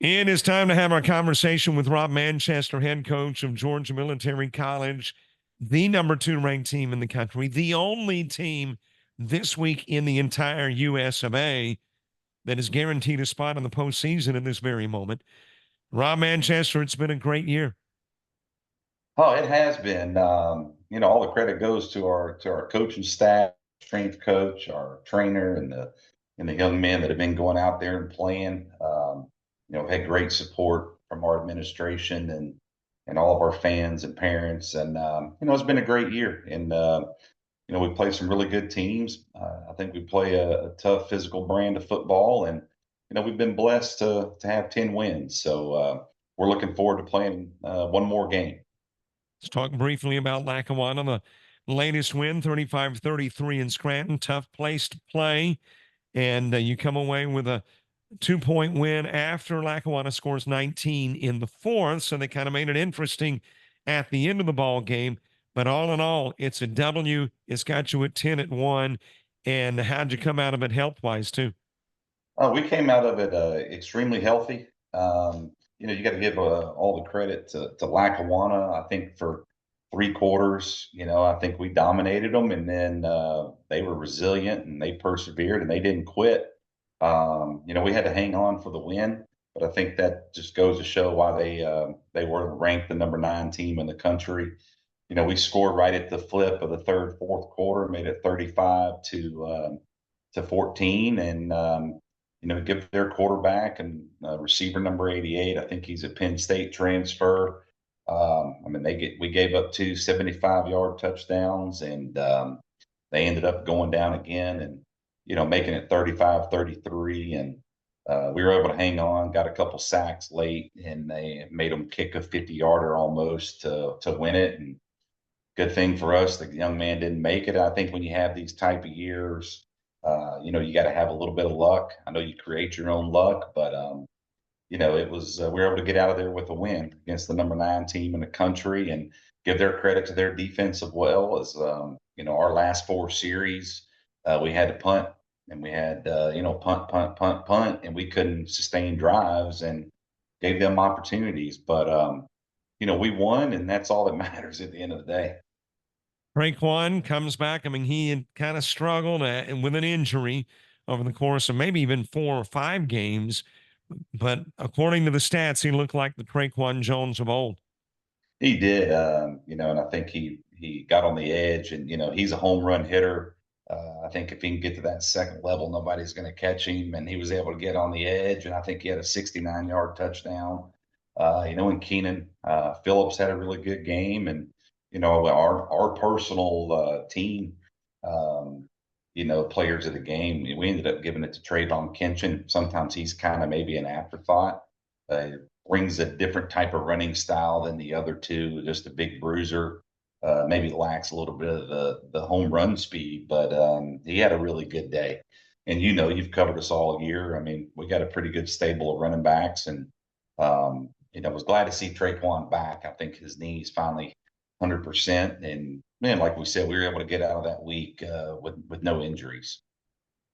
It is time to have our conversation with Rob Manchester, head coach of Georgia Military College, the number two ranked team in the country, the only team this week in the entire US of A that is guaranteed a spot in the postseason in this very moment. Rob Manchester, it's been a great year. Oh, it has been. All the credit goes to our coaching staff, strength coach, our trainer, and the young men that have been going out there and playing. Had great support from our administration and all of our fans and parents, and it's been a great year. And we play some really good teams. I think we play a tough physical brand of football, and we've been blessed to have 10 wins. So we're looking forward to playing one more game. Let's talk briefly about Lackawanna, the latest win, 35-33 in Scranton. Tough place to play. And you come away with a 2-point win after Lackawanna scores 19 in the fourth. So they kind of made it interesting at the end of the ball game. But all in all, it's a W. It's got you at 10-1. And how'd you come out of it health wise, too? We came out of it extremely healthy. You got to give all the credit to Lackawanna. I think for 3 quarters, I think we dominated them, and then they were resilient and they persevered and they didn't quit. We had to hang on for the win, but I think that just goes to show why they were ranked the number 9 team in the country. We scored right at the flip of the third, fourth quarter, made it 35 to 14, and give their quarterback and receiver number 88. I think he's a Penn State transfer. We gave up 2 75-yard touchdowns, and they ended up going down again and making it 35-33, and we were able to hang on, got a couple sacks late, and they made them kick a 50-yarder almost to win it. And good thing for us, the young man didn't make it. I think when you have these type of years, you got to have a little bit of luck. I know you create your own luck, but it was we were able to get out of there with a win against the number 9 team in the country, and give their credit to their defense as well. As our last 4 series, we had to punt, and we had punt, punt, punt, punt, and we couldn't sustain drives and gave them opportunities. But we won, and that's all that matters at the end of the day. Raekwon comes back. I mean, he had kind of struggled with an injury over the course of maybe even 4 or 5 games. But according to the stats, he looked like the Traquan Jones of old. He did, and I think he got on the edge, and he's a home run hitter. I think if he can get to that second level, nobody's going to catch him. And he was able to get on the edge, and I think he had a 69-yard touchdown. And Keenan Phillips had a really good game, and our personal team, players of the game, we ended up giving it to Trayvon Kinchin. Sometimes he's kind of maybe an afterthought. Brings a different type of running style than the other two, just a big bruiser. Maybe lacks a little bit of the home run speed, but he had a really good day. And you've covered us all year. I mean, we got a pretty good stable of running backs, and I was glad to see Traquan back. I think his knees finally 100%, and man, like we said, we were able to get out of that week with no injuries.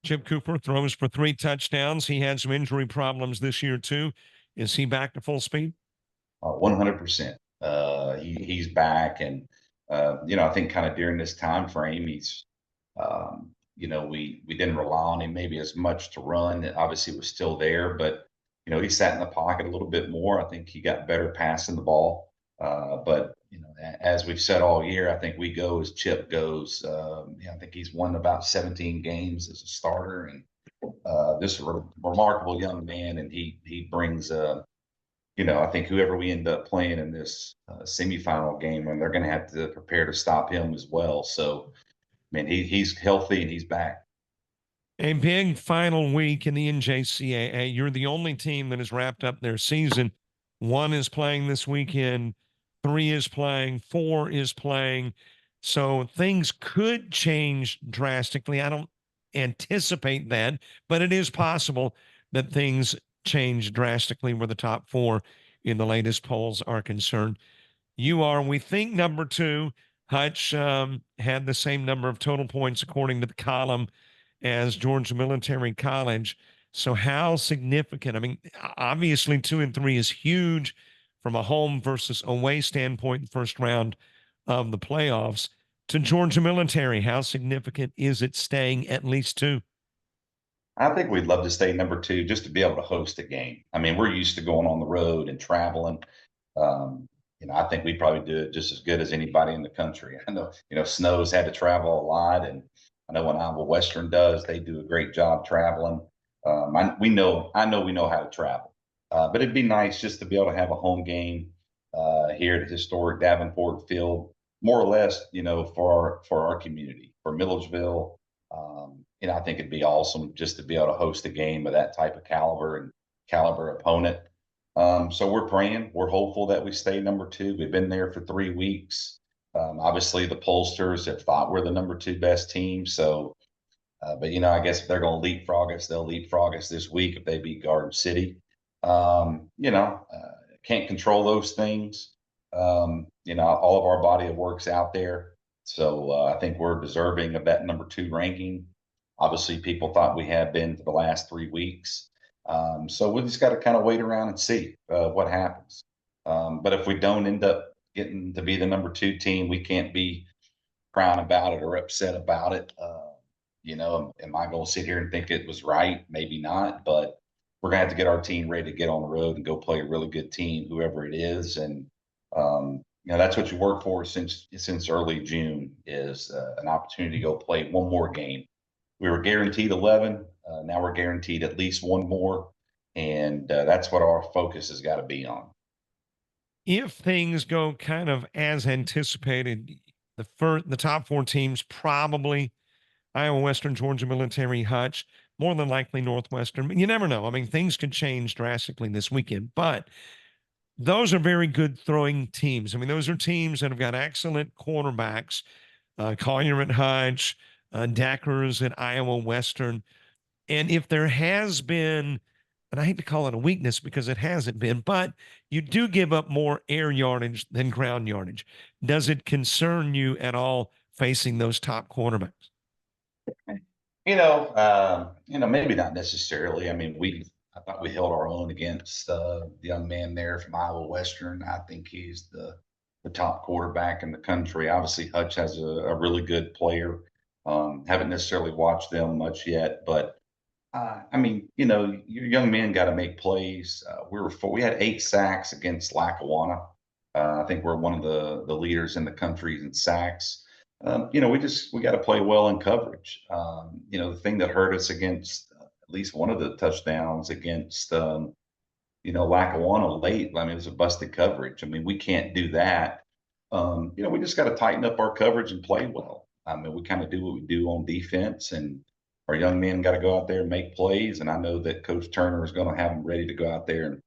Chip Cooper throws for 3 touchdowns. He had some injury problems this year, too. Is he back to full speed? 100%. He's back, and I think kind of during this time frame, he's we didn't rely on him maybe as much to run. Obviously, it was still there, but he sat in the pocket a little bit more. I think he got better passing the ball. But as we've said all year, I think we go as Chip goes. I think he's won about 17 games as a starter, and this remarkable young man, and he brings I think whoever we end up playing in this semifinal game, and they're going to have to prepare to stop him as well. So, man, he's healthy and he's back. A big final week in the NJCAA. You're the only team that has wrapped up their season. 1 is playing this weekend, 3 is playing, 4 is playing. So things could change drastically. I don't anticipate that, but it is possible that things change drastically where the top 4 in the latest polls are concerned. You are, we think, number 2. Hutch had the same number of total points according to the column as Georgia Military College. So how significant? I mean, obviously 2-3 is huge from a home versus away standpoint, first round of the playoffs. To Georgia Military, how significant is it staying at least 2? I think we'd love to stay number two just to be able to host a game. I mean, we're used to going on the road and traveling. I think we probably do it just as good as anybody in the country. I know, Snow's had to travel a lot, and I know when Iowa Western does, they do a great job traveling. I know we know how to travel, but it'd be nice just to be able to have a home game here at historic Davenport Field, more or less, for our community, for Milledgeville. I think it'd be awesome just to be able to host a game of that type of caliber opponent. So we're praying, we're hopeful that we stay number two. We've been there for 3 weeks. Obviously, the pollsters have thought we're the number two best team. So, but I guess if they're going to leapfrog us, they'll leapfrog us this week if they beat Garden City. Can't control those things. All of our body of work's out there. So I think we're deserving of that number two ranking. Obviously, people thought we had been for the last 3 weeks. So we just got to kind of wait around and see what happens. But if we don't end up getting to be the number two team, we can't be crying about it or upset about it. Am I going to sit here and think it was right? Maybe not, but we're going to have to get our team ready to get on the road and go play a really good team, whoever it is. And, that's what you work for since early June is an opportunity to go play one more game. We were guaranteed 11. Now we're guaranteed at least one more. And that's what our focus has got to be on. If things go kind of as anticipated, the top 4 teams probably Iowa Western, Georgia Military, Hutch, more than likely Northwestern. But you never know. I mean, things could change drastically this weekend, but those are very good throwing teams. I mean, those are teams that have got excellent quarterbacks. Collier at Hutch, Dackers at Iowa Western. And if there has been, and I hate to call it a weakness because it hasn't been, but you do give up more air yardage than ground yardage. Does it concern you at all facing those top quarterbacks? Maybe not necessarily. I mean, I thought we held our own against the young man there from Iowa Western. I think he's the top quarterback in the country. Obviously, Hutch has a really good player. Haven't necessarily watched them much yet, but your young men got to make plays. We had 8 sacks against Lackawanna. I think we're one of the leaders in the country in sacks. We got to play well in coverage. The thing that hurt us against at least one of the touchdowns against, Lackawanna late. I mean, it was a busted coverage. I mean, we can't do that. We just got to tighten up our coverage and play well. I mean, we kind of do what we do on defense, and our young men got to go out there and make plays. And I know that Coach Turner is going to have them ready to go out there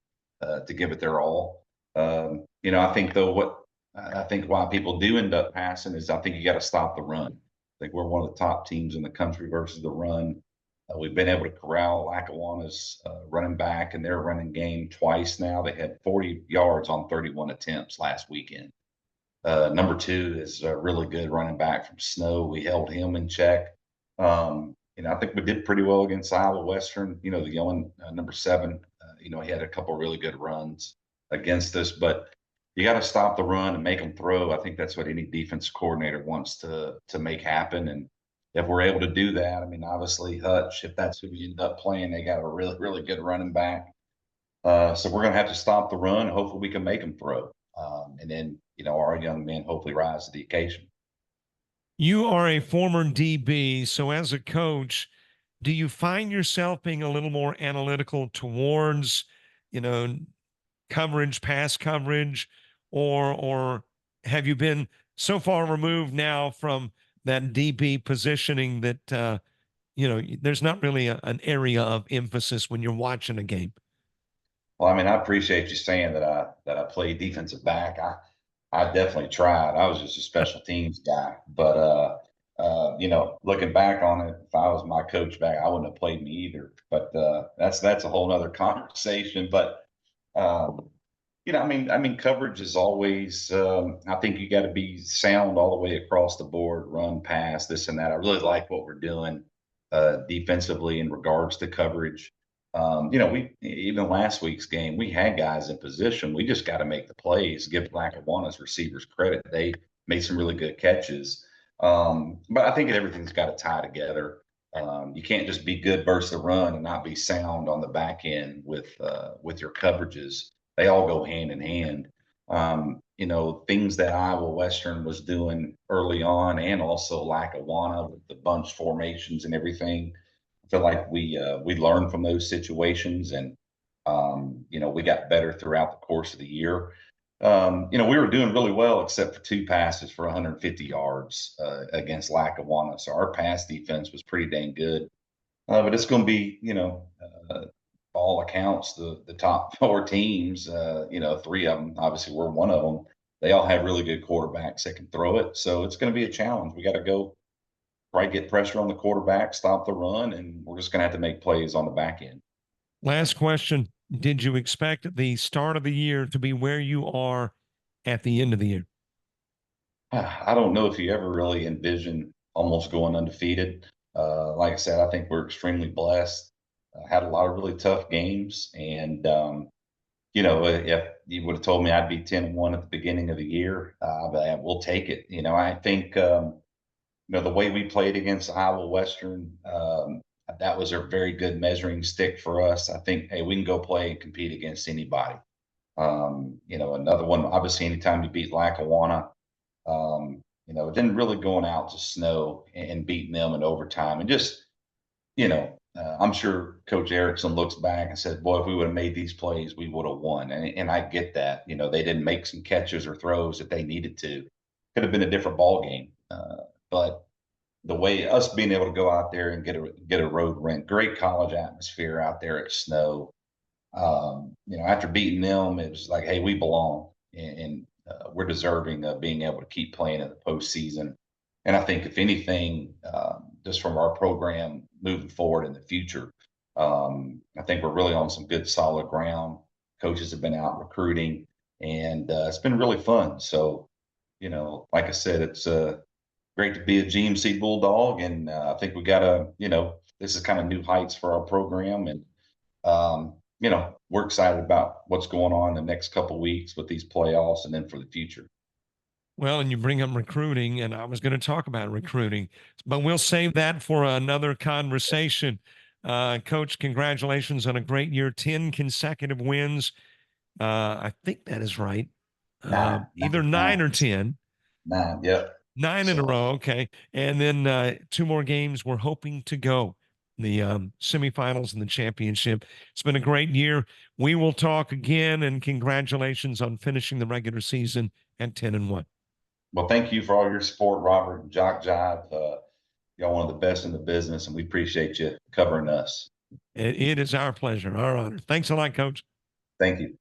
and to give it their all. I think though I think why people do end up passing is I think you got to stop the run. I think we're one of the top teams in the country versus the run. We've been able to corral Lackawanna's running back and their running game twice now. They had 40 yards on 31 attempts last weekend. Number 2 is a really good running back from Snow. We held him in check. I think we did pretty well against Iowa Western. The young number 7, he had a couple of really good runs against us, but you got to stop the run and make them throw. I think that's what any defense coordinator wants to make happen. And if we're able to do that, I mean, obviously Hutch, if that's who we end up playing, they got a really, really good running back. So we're going to have to stop the run. Hopefully we can make them throw. And then, our young men hopefully rise to the occasion. You are a former DB. So as a coach, do you find yourself being a little more analytical towards, coverage, pass coverage, or have you been so far removed now from that DB positioning that there's not really an area of emphasis when you're watching a game? Well, I mean, I appreciate you saying that I play defensive back. I definitely tried. I was just a special teams guy, but looking back on it, if I was my coach back, I wouldn't have played me either. But that's a whole nother conversation. But coverage is always. I think you got to be sound all the way across the board, run, pass, this and that. I really like what we're doing defensively in regards to coverage. We even last week's game, we had guys in position. We just got to make the plays. Give Lackawanna's receivers credit; they made some really good catches. But I think everything's got to tie together. You can't just be good versus the run and not be sound on the back end with your coverages. They all go hand in hand. Things that Iowa Western was doing early on, and also Lackawanna with the bunch formations and everything. I feel like we learned from those situations, and we got better throughout the course of the year. We were doing really well except for 2 passes for 150 yards against Lackawanna. So our pass defense was pretty dang good. But it's going to be, all accounts, the top 4 teams. 3 of them, obviously, we're one of them. They all have really good quarterbacks that can throw it. So it's going to be a challenge. We got to go try to get pressure on the quarterback, stop the run, and we're just going to have to make plays on the back end. Last question. Did you expect the start of the year to be where you are at the end of the year? I don't know if you ever really envision almost going undefeated. Like I said, I think we're extremely blessed. Had a lot of really tough games, and if you would have told me I'd be 10-1 at the beginning of the year, we'll take it. I think the way we played against Iowa Western, that was a very good measuring stick for us. I think, hey, we can go play and compete against anybody. Another one, obviously, anytime you beat Lackawanna, then really going out to Snow and beating them in overtime, and just, I'm sure Coach Erickson looks back and said, boy, if we would have made these plays, we would have won. And I get that. They didn't make some catches or throws that they needed to. Could have been a different ball game. But the way us being able to go out there and get a road win, great college atmosphere out there at Snow. After beating them, it was like, hey, we belong, and we're deserving of being able to keep playing in the postseason. And I think, if anything, just from our program moving forward in the future, I think we're really on some good, solid ground. Coaches have been out recruiting, and it's been really fun. So, like I said, it's great to be a GMC Bulldog, and I think we got this is kind of new heights for our program, and we're excited about what's going on in the next couple of weeks with these playoffs, and then for the future. Well, and you bring up recruiting, and I was going to talk about recruiting, but we'll save that for another conversation. Coach, congratulations on a great year, 10 consecutive wins. I think that is right. Either nine or 10. 9, yep. 9 in a row. Okay. And then 2 more games we're hoping to go. The semifinals and the championship. It's been a great year. We will talk again, and congratulations on finishing the regular season at 10-1. Well, thank you for all your support, Robert and JockJive. Y'all one of the best in the business, and we appreciate you covering us. It is our pleasure, our honor. Thanks a lot, Coach. Thank you.